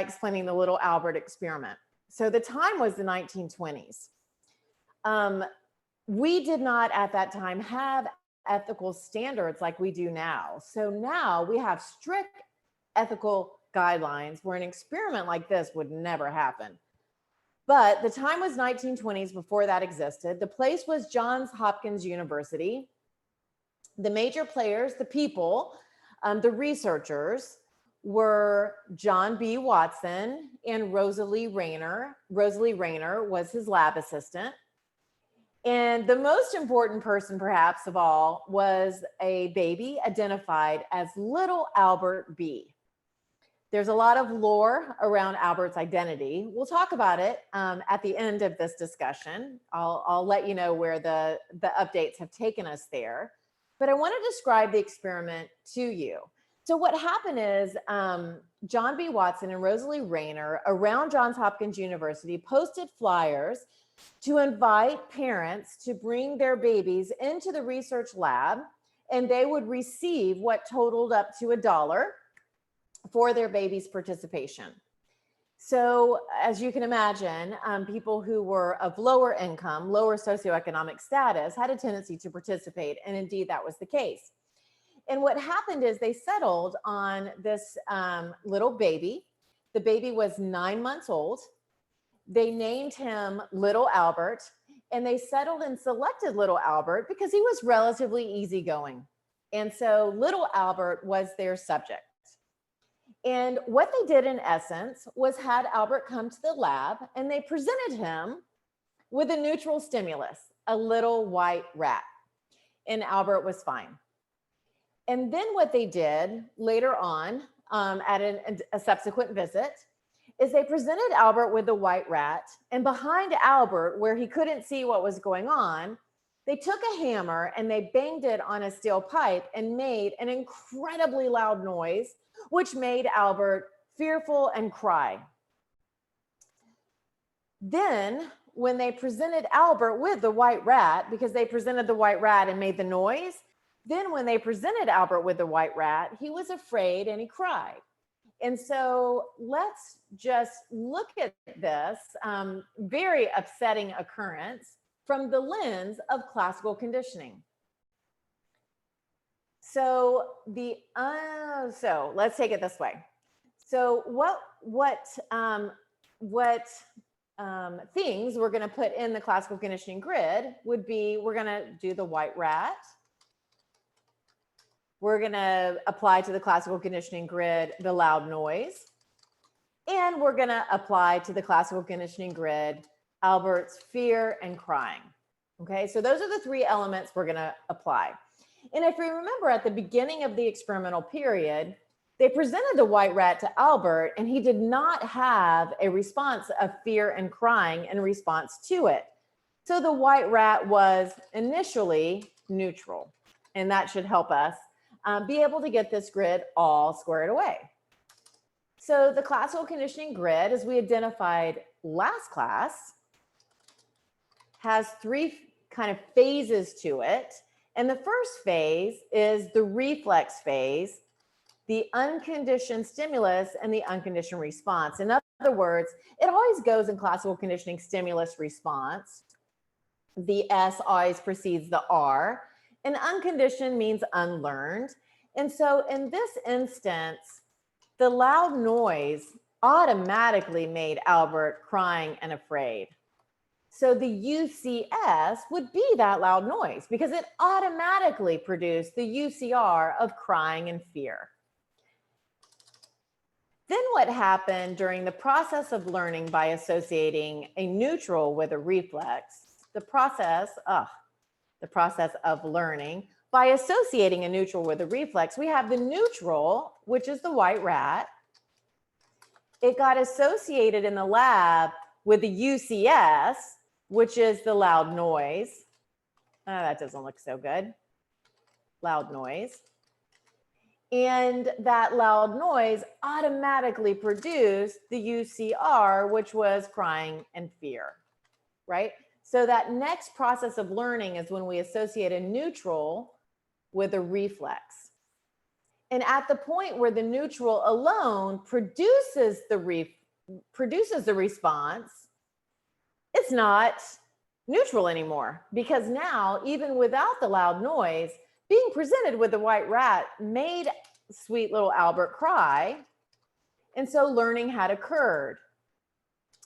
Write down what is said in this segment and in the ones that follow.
explaining the little Albert experiment. So the time was the 1920s. We did not at that time have ethical standards like we do now. So now we have strict ethical guidelines where an experiment like this would never happen. But the time was 1920s before that existed. The place was Johns Hopkins University. The major players, the people, the researchers were John B. Watson and Rosalie Raynor. Rosalie Raynor was his lab assistant. And the most important person, perhaps of all, was a baby identified as little Albert B. There's a lot of lore around Albert's identity. We'll talk about it at the end of this discussion. I'll let you know where the updates have taken us there. But I want to describe the experiment to you. So what happened is John B. Watson and Rosalie Raynor around Johns Hopkins University posted flyers to invite parents to bring their babies into the research lab, and they would receive what totaled up to $1 for their baby's participation. So as you can imagine, people who were of lower income, lower socioeconomic status had a tendency to participate, and indeed that was the case. And what happened is they settled on this little baby. The baby was 9 months old. They named him Little Albert, and they settled and selected Little Albert because he was relatively easygoing. And so Little Albert was their subject. And what they did in essence was had Albert come to the lab, and they presented him with a neutral stimulus, a little white rat, and Albert was fine. And then what they did later on at a subsequent visit is they presented Albert with the white rat, and behind Albert, where he couldn't see what was going on, they took a hammer and they banged it on a steel pipe and made an incredibly loud noise, which made Albert fearful and cry. Then when they presented Albert with the white rat, because they presented the white rat and made the noise, then when they presented Albert with the white rat, he was afraid and he cried. And so let's just look at this very upsetting occurrence from the lens of classical conditioning. So so let's take it this way. So what things we're going to put in the classical conditioning grid would be, we're going to do the white rat. We're going to apply to the classical conditioning grid the loud noise. And we're going to apply to the classical conditioning grid Albert's fear and crying. Okay, so those are the three elements we're going to apply. And if we remember at the beginning of the experimental period, they presented the white rat to Albert, and he did not have a response of fear and crying in response to it. So the white rat was initially neutral, and that should help us be able to get this grid all squared away. So the classical conditioning grid, as we identified last class, has three kind of phases to it. And the first phase is the reflex phase, the unconditioned stimulus and the unconditioned response. In other words, it always goes in classical conditioning stimulus response. The S always precedes the R. And unconditioned means unlearned. And so in this instance, the loud noise automatically made Albert crying and afraid. So the UCS would be that loud noise because it automatically produced the UCR of crying and fear. Then what happened during the process of learning by associating a neutral with a reflex, the process of learning by associating a neutral with a reflex, we have the neutral, which is the white rat. It got associated in the lab with the UCS, which is the loud noise. Oh, that doesn't look so good. Loud noise. And that loud noise automatically produced the UCR, which was crying and fear, right? So that next process of learning is when we associate a neutral with a reflex. And at the point where the neutral alone produces the response, it's not neutral anymore, because now, even without the loud noise, being presented with the white rat made sweet little Albert cry. And so learning had occurred.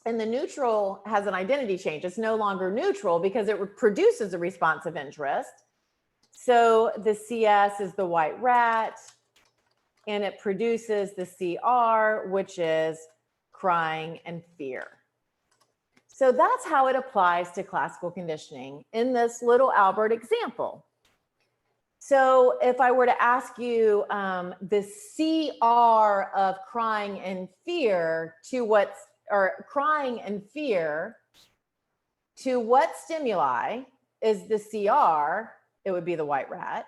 And the neutral has an identity change. It's no longer neutral because it produces a response of interest. So the CS is the white rat, and it produces the CR, which is crying and fear. So that's how it applies to classical conditioning in this little Albert example. So if I were to ask you the CR of crying and fear to what stimuli is the CR, it would be the white rat.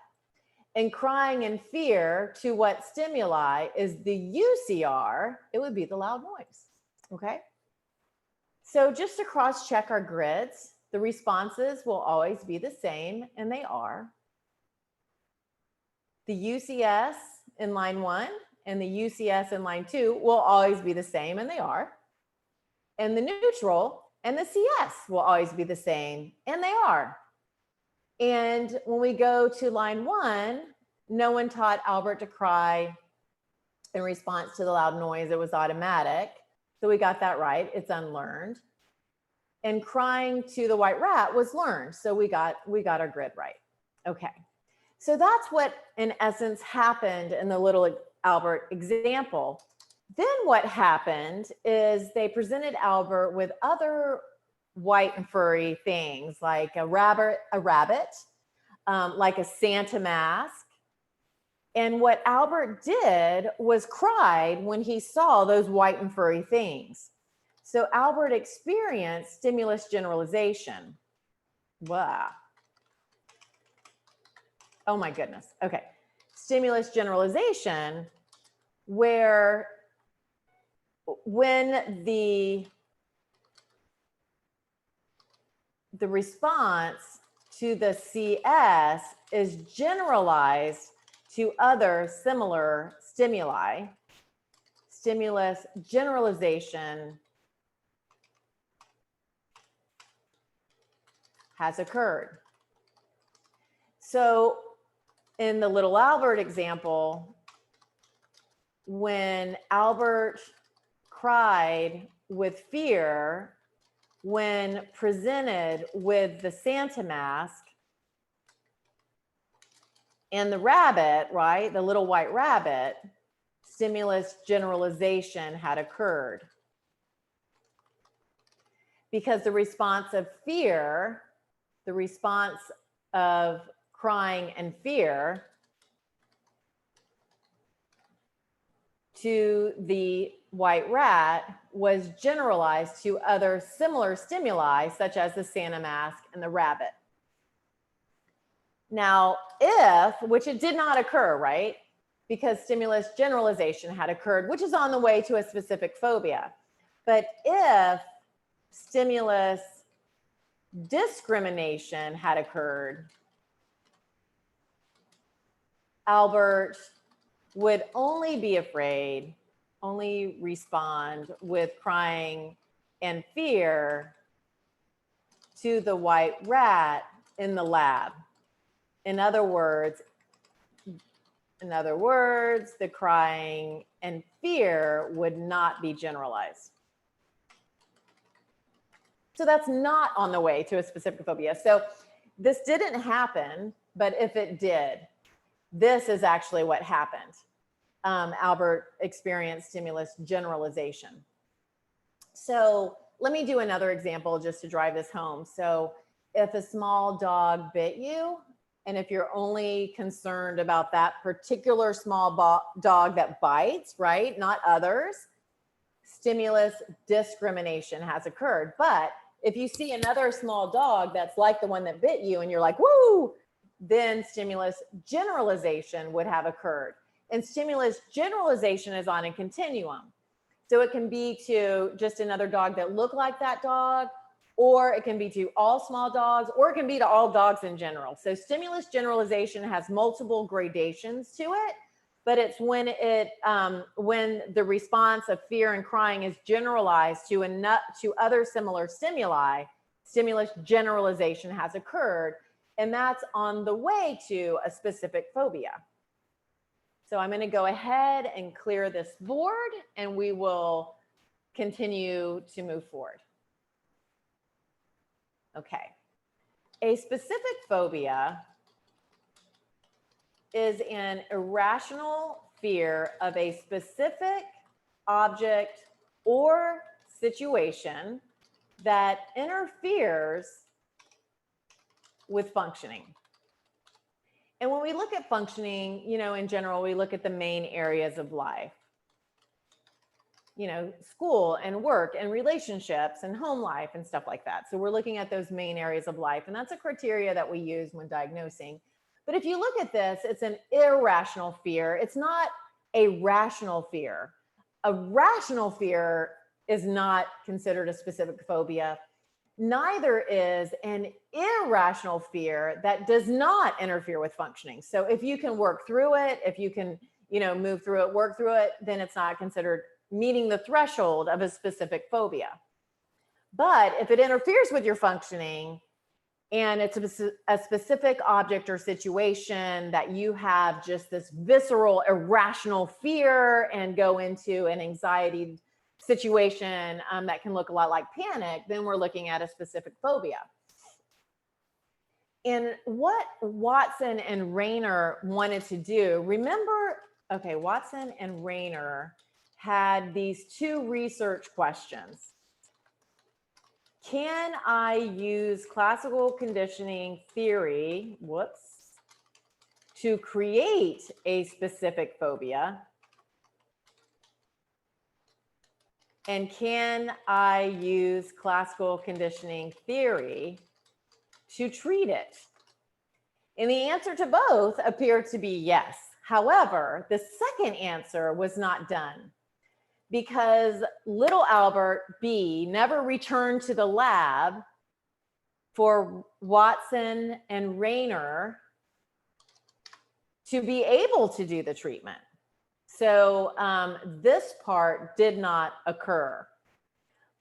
And crying and fear to what stimuli is the UCR, it would be the loud noise. Okay? So just to cross-check our grids, the responses will always be the same, and they are. The UCS in line 1 and the UCS in line 2 will always be the same, and they are. And the neutral and the CS will always be the same, and they are. And when we go to line 1, no one taught Albert to cry in response to the loud noise. It was automatic. So we got that right. It's unlearned. And crying to the white rat was learned. So we got our grid right. Okay. So that's what, in essence, happened in the little Albert example. Then what happened is they presented Albert with other white and furry things, like a rabbit, like a Santa mask. And what Albert did was cried when he saw those white and furry things. So Albert experienced stimulus generalization. Wow. Oh my goodness. Okay. Stimulus generalization, where when the response to the CS is generalized to other similar stimuli, stimulus generalization has occurred. So in the little Albert example, when Albert cried with fear when presented with the Santa mask, and the rabbit, right, the little white rabbit, stimulus generalization had occurred. Because the response of fear, the response of crying and fear to the white rat was generalized to other similar stimuli, such as the Santa mask and the rabbit. Now, if, which it did not occur, right? Because stimulus generalization had occurred, which is on the way to a specific phobia. But if stimulus discrimination had occurred, Albert would only be afraid, only respond with crying and fear to the white rat in the lab. In other words, the crying and fear would not be generalized. So that's not on the way to a specific phobia. So this didn't happen, but if it did, this is actually what happened. Albert experienced stimulus generalization. So let me do another example just to drive this home. So if a small dog bit you, and if you're only concerned about that particular small dog that bites, right, not others, stimulus discrimination has occurred. But if you see another small dog that's like the one that bit you and you're like, woo, then stimulus generalization would have occurred. And stimulus generalization is on a continuum. So it can be to just another dog that looked like that dog, or it can be to all small dogs, or it can be to all dogs in general. So stimulus generalization has multiple gradations to it. but it's when the response of fear and crying is generalized to other similar stimuli. Stimulus generalization has occurred, and that's on the way to a specific phobia. So I'm going to go ahead and clear this board, and we will continue to move forward. Okay. A specific phobia is an irrational fear of a specific object or situation that interferes with functioning. And when we look at functioning, in general, we look at the main areas of life. School and work and relationships and home life and stuff like that. So we're looking at those main areas of life, and that's a criteria that we use when diagnosing. But if you look at this, it's an irrational fear. It's not a rational fear. A rational fear is not considered a specific phobia. Neither is an irrational fear that does not interfere with functioning. So if you can work through it, if you can, move through it, work through it, then it's not considered meeting the threshold of a specific phobia. But if it interferes with your functioning and it's a specific object or situation that you have just this visceral, irrational fear and go into an anxiety situation that can look a lot like panic, then we're looking at a specific phobia. And what Watson and Raynor wanted to do, remember, okay, Watson and Raynor had these two research questions. Can I use classical conditioning theory, to create a specific phobia? And can I use classical conditioning theory to treat it? And the answer to both appeared to be yes. However, the second answer was not done because little Albert B never returned to the lab for Watson and Raynor to be able to do the treatment. So this part did not occur,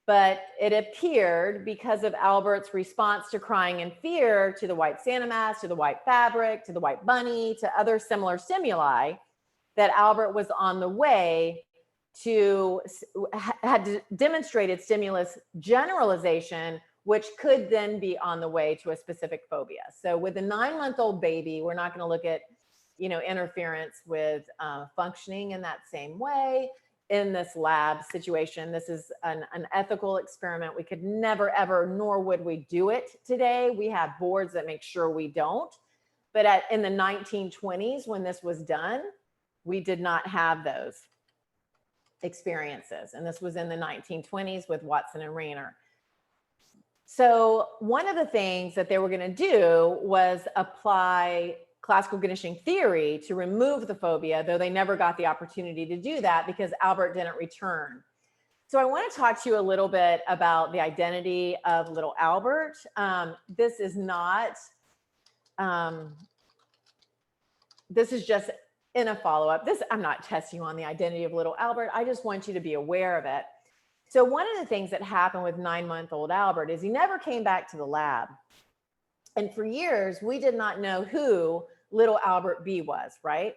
but it appeared because of Albert's response to crying and fear to the white Santa mask, to the white fabric, to the white bunny, to other similar stimuli, that Albert was on the way to, had demonstrated stimulus generalization, which could then be on the way to a specific phobia. So with a 9-month-old baby, we're not going to look at interference with functioning in that same way in this lab situation. This is an ethical experiment. We could never, ever, nor would we do it today. We have boards that make sure we don't. But in the 1920s, when this was done, we did not have those experiences. And this was in the 1920s with Watson and Raynor. So one of the things that they were going to do was apply classical conditioning theory to remove the phobia, though they never got the opportunity to do that because Albert didn't return. So I want to talk to you a little bit about the identity of little Albert. This is not, this is just in a follow-up. I'm not testing you on the identity of little Albert. I just want you to be aware of it. So one of the things that happened with 9-month-old Albert is he never came back to the lab. And for years, we did not know who little Albert B was, right?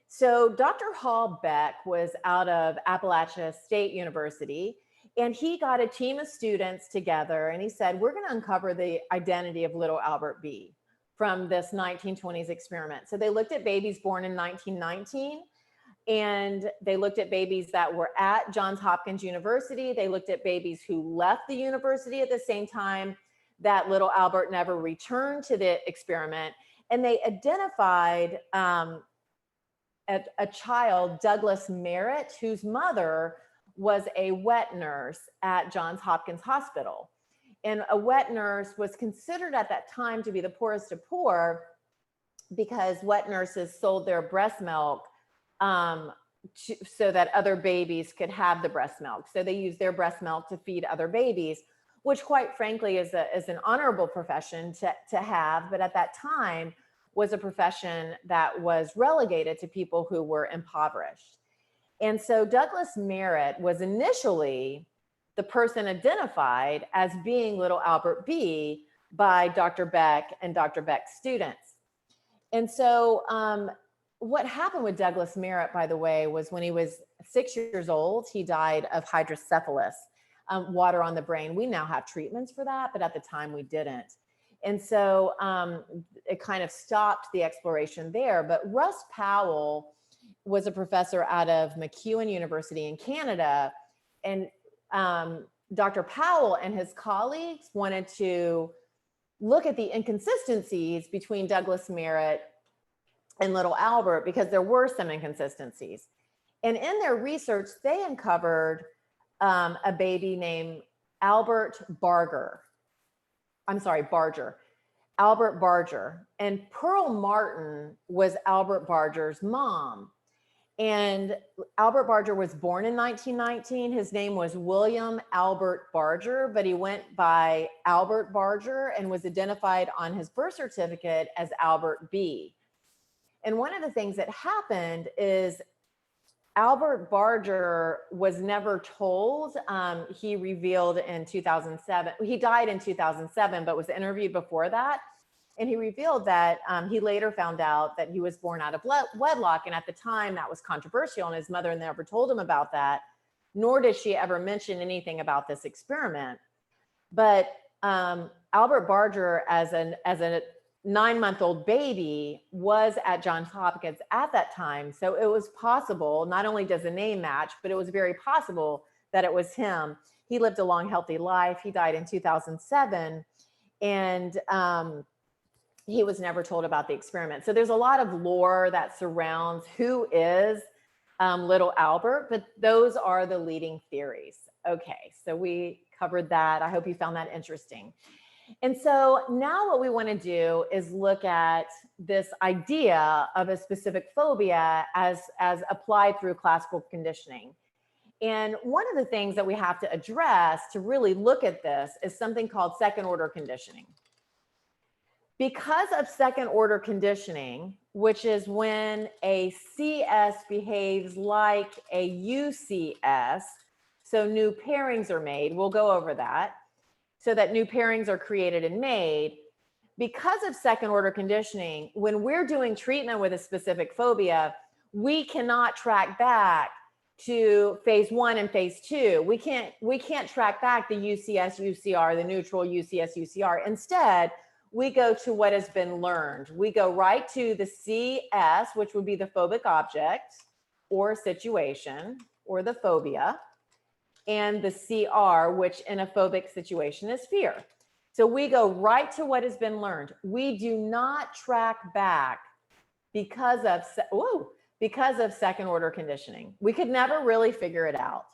So Dr. Hall Beck was out of Appalachia State University, and he got a team of students together, and he said, we're going to uncover the identity of little Albert B from this 1920s experiment. So they looked at babies born in 1919, and they looked at babies that were at Johns Hopkins University. They looked at babies who left the university at the same time that little Albert never returned to the experiment. And they identified a child, Douglas Merritt, whose mother was a wet nurse at Johns Hopkins Hospital. And a wet nurse was considered at that time to be the poorest of poor because wet nurses sold their breast milk so that other babies could have the breast milk. So they used their breast milk to feed other babies, which quite frankly is an honorable profession to have. But at that time, was a profession that was relegated to people who were impoverished. And so Douglas Merritt was initially the person identified as being little Albert B by Dr. Beck and Dr. Beck's students. And so what happened with Douglas Merritt, by the way, was when he was 6 years old, he died of hydrocephalus, water on the brain. We now have treatments for that, but at the time we didn't. And so it kind of stopped the exploration there. But Russ Powell was a professor out of MacEwan University in Canada. And Dr. Powell and his colleagues wanted to look at the inconsistencies between Douglas Merritt and little Albert, because there were some inconsistencies. And in their research, they uncovered a baby named Albert Barger. Albert Barger. And Pearl Martin was Albert Barger's mom. And Albert Barger was born in 1919. His name was William Albert Barger, but he went by Albert Barger and was identified on his birth certificate as Albert B. And one of the things that happened is Albert Barger was never told. He revealed in 2007, he died in 2007, but was interviewed before that. And he revealed that he later found out that he was born out of wedlock. And at the time that was controversial, and his mother never told him about that, nor did she ever mention anything about this experiment. But Albert Barger, as a 9-month-old baby, was at Johns Hopkins at that time. So it was possible, not only does the name match, but it was very possible that it was him. He lived a long, healthy life. He died in 2007. And he was never told about the experiment. So there's a lot of lore that surrounds who is little Albert, but those are the leading theories. Okay, so we covered that. I hope you found that interesting. And so now what we want to do is look at this idea of a specific phobia as applied through classical conditioning. And one of the things that we have to address to really look at this is something called second order conditioning. Because of second order conditioning, which is when a CS behaves like a UCS, so new pairings are made, we'll go over that, so that new pairings are created and made. Because of second order conditioning, when we're doing treatment with a specific phobia, we cannot track back to phase 1 and phase 2. We can't track back the UCS, UCR, the neutral UCS, UCR. Instead, we go to what has been learned. We go right to the CS, which would be the phobic object or situation or the phobia, and the CR, which in a phobic situation is fear. So we go right to what has been learned. We do not track back because of second order conditioning. We could never really figure it out.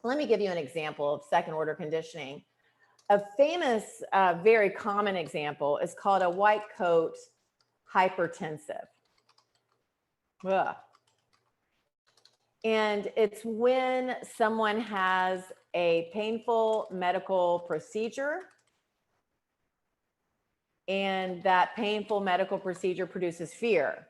Let me give you an example of second order conditioning. A famous, very common example is called a white coat hypertensive. Ugh. And it's when someone has a painful medical procedure, and that painful medical procedure produces fear.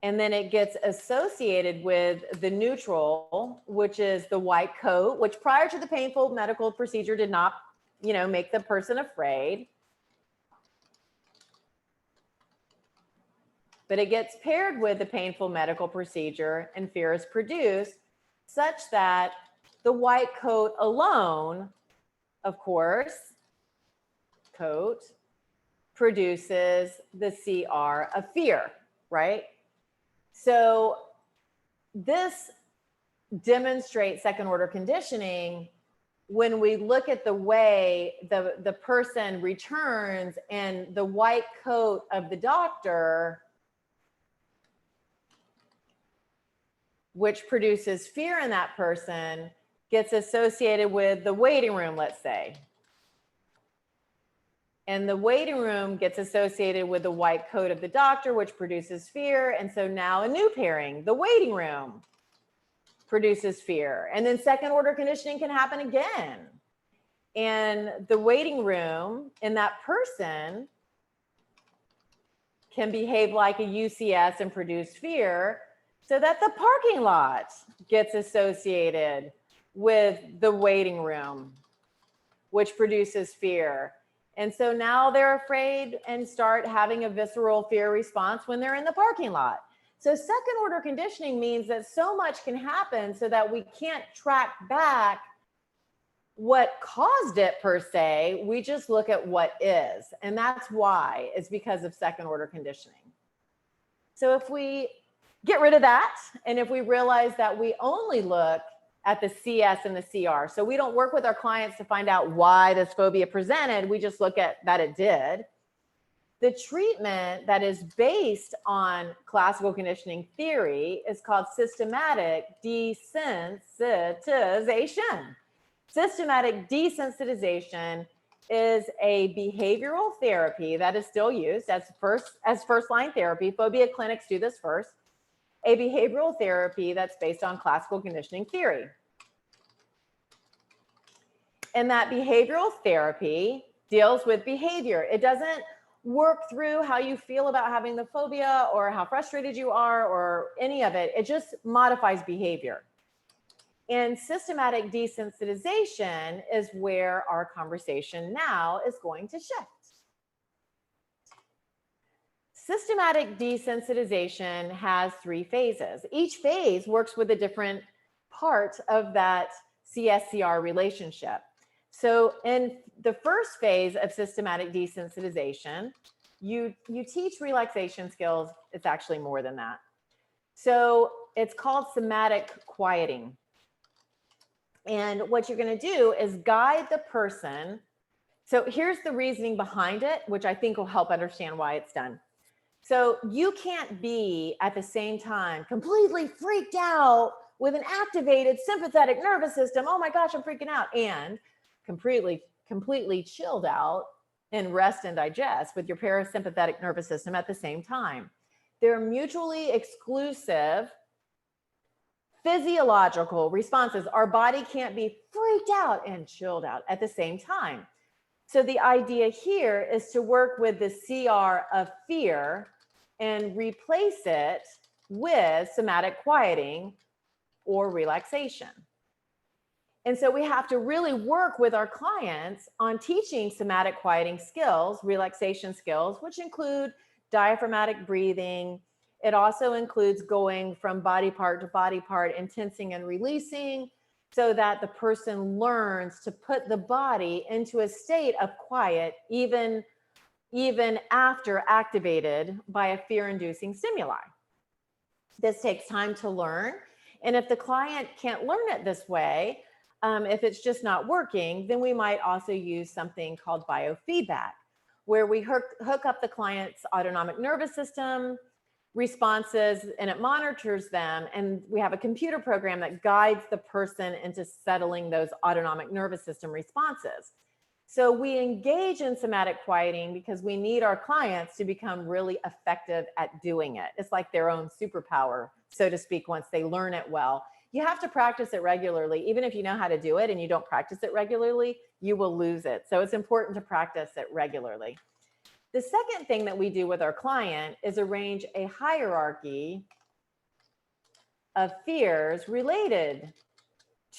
And then it gets associated with the neutral, which is the white coat, which prior to the painful medical procedure did not, make the person afraid. But it gets paired with the painful medical procedure and fear is produced, such that the white coat alone, of course, coat, produces the CR of fear, right? So this demonstrates second order conditioning when we look at the way the person returns and the white coat of the doctor, which produces fear in that person, gets associated with the waiting room, let's say. And the waiting room gets associated with the white coat of the doctor, which produces fear. And so now a new pairing, the waiting room, produces fear. And then second order conditioning can happen again. And the waiting room in that person can behave like a UCS and produce fear, so that the parking lot gets associated with the waiting room, which produces fear. And so now they're afraid and start having a visceral fear response when they're in the parking lot. So second order conditioning means that so much can happen so that we can't track back what caused it per se. We just look at what is. And that's why, it's because of second order conditioning. So if we get rid of that, and if we realize that we only look at the CS and the CR, so we don't work with our clients to find out why this phobia presented, we just look at that it did. The treatment that is based on classical conditioning theory is called systematic desensitization. Systematic desensitization is a behavioral therapy that is still used as first line therapy. Phobia clinics do this first. A behavioral therapy that's based on classical conditioning theory. And that behavioral therapy deals with behavior. It doesn't work through how you feel about having the phobia or how frustrated you are or any of it. It just modifies behavior. And systematic desensitization is where our conversation now is going to shift. Systematic desensitization has 3 phases. Each phase works with a different part of that CSCR relationship. So in the first phase of systematic desensitization, you teach relaxation skills. It's actually more than that. So it's called somatic quieting. And what you're going to do is guide the person. So here's the reasoning behind it, which I think will help understand why it's done. So you can't be at the same time completely freaked out with an activated sympathetic nervous system. Oh my gosh, I'm freaking out. And completely chilled out and rest and digest with your parasympathetic nervous system at the same time. They're mutually exclusive physiological responses. Our body can't be freaked out and chilled out at the same time. So the idea here is to work with the CR of fear and replace it with somatic quieting or relaxation. And so we have to really work with our clients on teaching somatic quieting skills, relaxation skills, which include diaphragmatic breathing. It also includes going from body part to body part and tensing and releasing so that the person learns to put the body into a state of quiet, even after activated by a fear-inducing stimuli. This takes time to learn. And if the client can't learn it this way, if it's just not working, then we might also use something called biofeedback, where we hook up the client's autonomic nervous system responses and it monitors them. And we have a computer program that guides the person into settling those autonomic nervous system responses. So we engage in somatic quieting because we need our clients to become really effective at doing it. It's like their own superpower, so to speak, once they learn it well. You have to practice it regularly. Even if you know how to do it and you don't practice it regularly, you will lose it. So it's important to practice it regularly. The second thing that we do with our client is arrange a hierarchy of fears related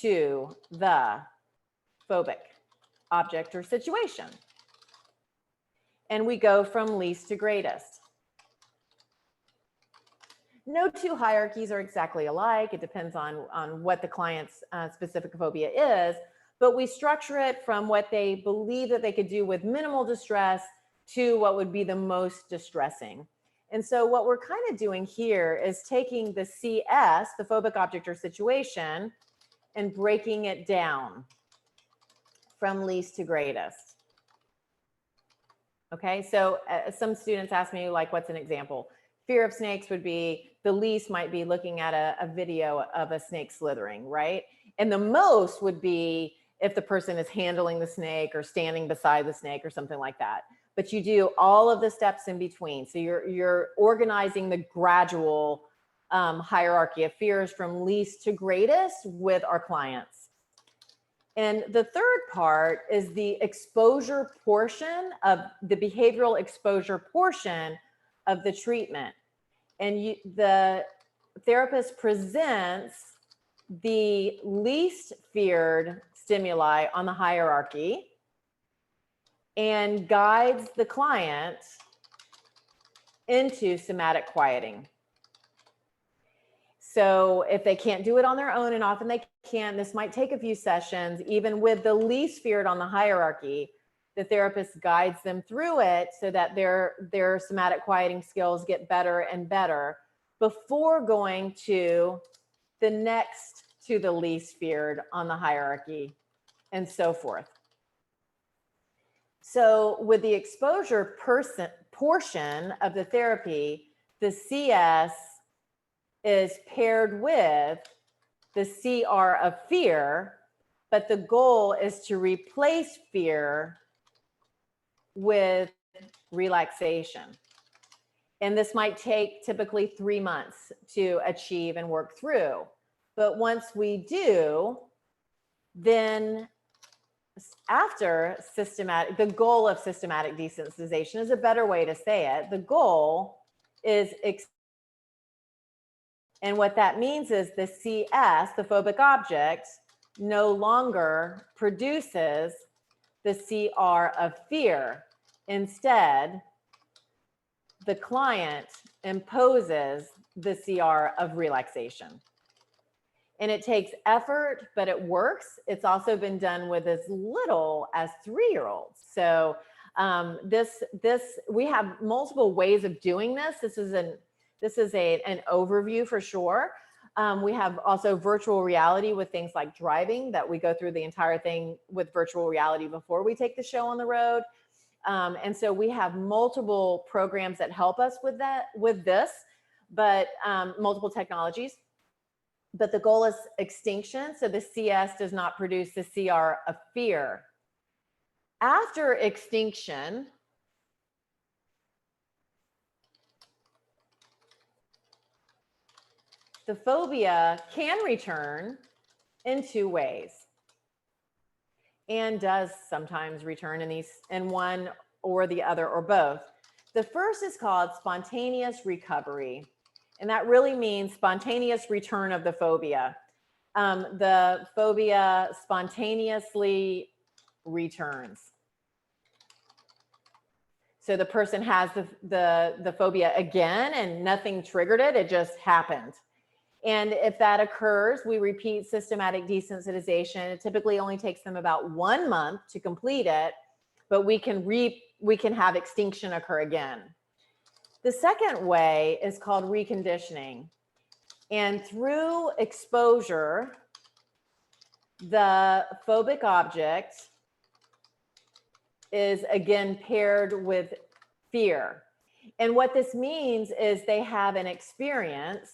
to the phobic object or situation. And we go from least to greatest. No 2 hierarchies are exactly alike. It depends on what the client's specific phobia is, but we structure it from what they believe that they could do with minimal distress to what would be the most distressing. And so what we're kind of doing here is taking the CS, the phobic object or situation, and breaking it down from least to greatest. Okay, so some students ask me, like, what's an example? Fear of snakes would be, the least might be looking at a video of a snake slithering, right? And the most would be if the person is handling the snake or standing beside the snake or something like that. But you do all of the steps in between. So you're organizing the gradual hierarchy of fears from least to greatest with our clients. And the third part is the exposure portion of the behavioral exposure portion of the treatment. And the therapist presents the least feared stimuli on the hierarchy and guides the client into somatic quieting. So if they can't do it on their own, and often they can, this might take a few sessions, even with the least feared on the hierarchy, the therapist guides them through it so that their somatic quieting skills get better and better before going to the next to the least feared on the hierarchy, and so forth. So with the exposure portion of the therapy, the CS is paired with the CR of fear, but the goal is to replace fear with relaxation. And this might take typically 3 months to achieve and work through. But once we do, then after systematic, the goal of systematic desensitization is a better way to say it. The goal is, and what that means is the CS, the phobic object, no longer produces the CR of fear. Instead, the client imposes the CR of relaxation. And it takes effort, but it works. It's also been done with as little as 3-year-olds. So we have multiple ways of doing this. This is an overview for sure. We have also virtual reality with things like driving, that we go through the entire thing with virtual reality before we take the show on the road. And so we have multiple programs that help us with this, but multiple technologies. But the goal is extinction. So the CS does not produce the CR of fear. After extinction, the phobia can return in 2 ways, and does sometimes return in one or the other or both. The first is called spontaneous recovery. And that really means spontaneous return of the phobia. The phobia spontaneously returns. So the person has the phobia again and nothing triggered it, it just happened. And if that occurs, we repeat systematic desensitization. It typically only takes them about 1 month to complete it, but we can have extinction occur again. The second way is called reconditioning. And through exposure, the phobic object is again paired with fear. And what this means is they have an experience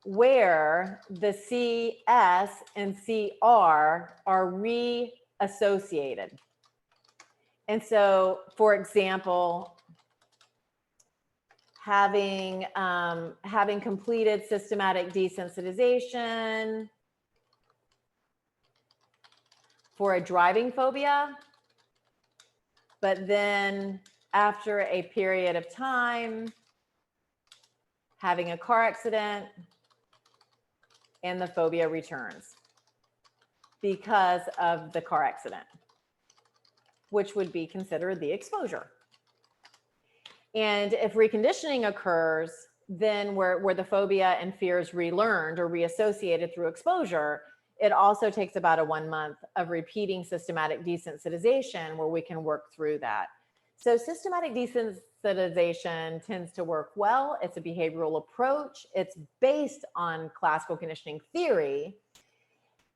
where the CS and CR are reassociated. And so, for example, having completed systematic desensitization for a driving phobia, but then after a period of time, having a car accident, and the phobia returns because of the car accident, which would be considered the exposure. And if reconditioning occurs, then where the phobia and fear is relearned or reassociated through exposure, it also takes about 1 month of repeating systematic desensitization where we can work through that. So systematic desensitization tends to work well. It's a behavioral approach. It's based on classical conditioning theory.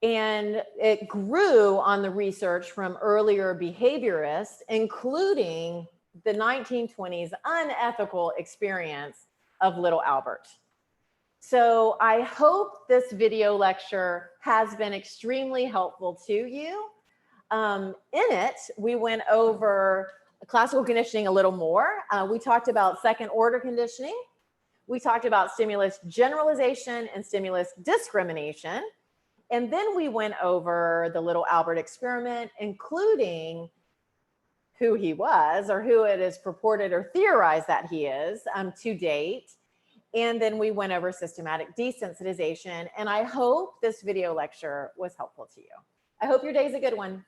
And it grew on the research from earlier behaviorists, including the 1920s unethical experience of little Albert. So I hope this video lecture has been extremely helpful to you. In it, we went over classical conditioning a little more. We talked about second order conditioning. We talked about stimulus generalization and stimulus discrimination. And then we went over the little Albert experiment, including who he was or who it is purported or theorized that he is to date. And then we went over systematic desensitization. And I hope this video lecture was helpful to you. I hope your day's a good one.